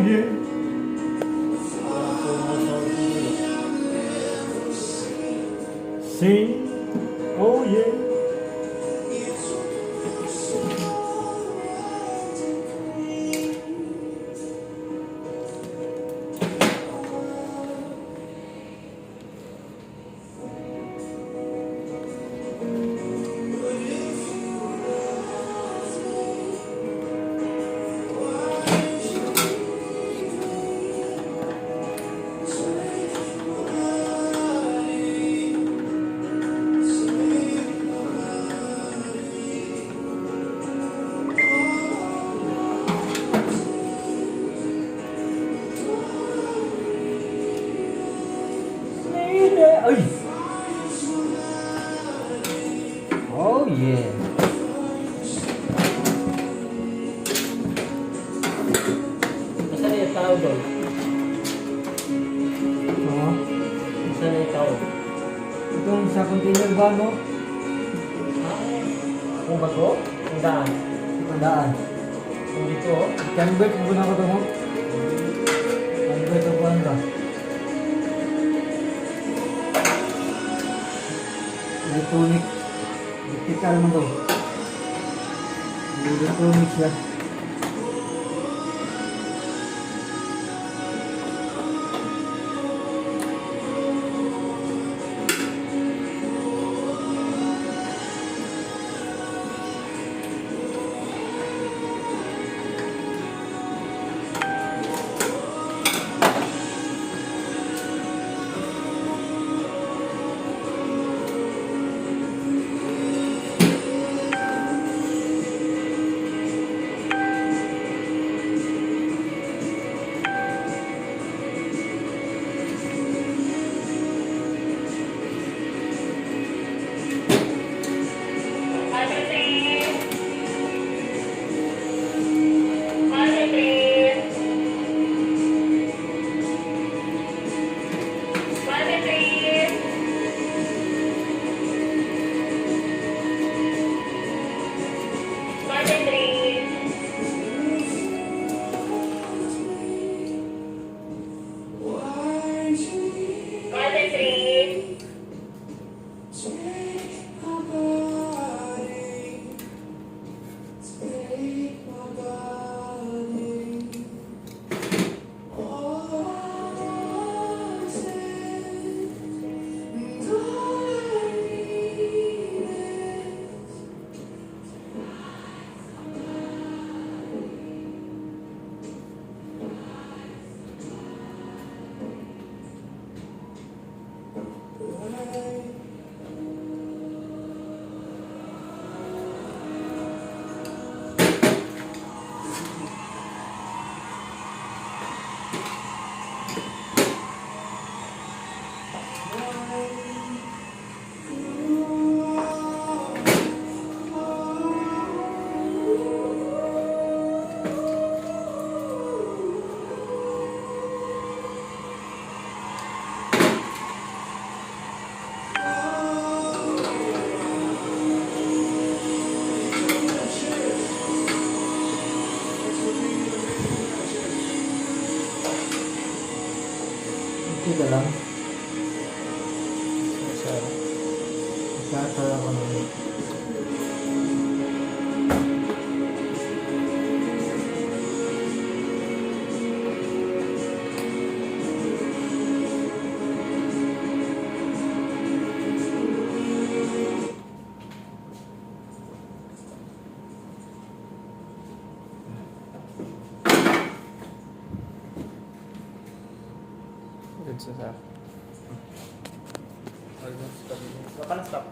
yeah. Sing, oh yeah. Ay! Oh yeah. Nasaan na yung tao doon? Oh, Nasaan na yung tao? itong sa container ba, no? Kung bago? Ang daan? Tandaan. Kung dito, oh. Convert mo na ko ito, no? Convert ko ba? Electronic. Electrical naman to. Electronic siya. Ito ka lang. Ikakala ko naman. Good sa sa. Almost stop. Kapan stop?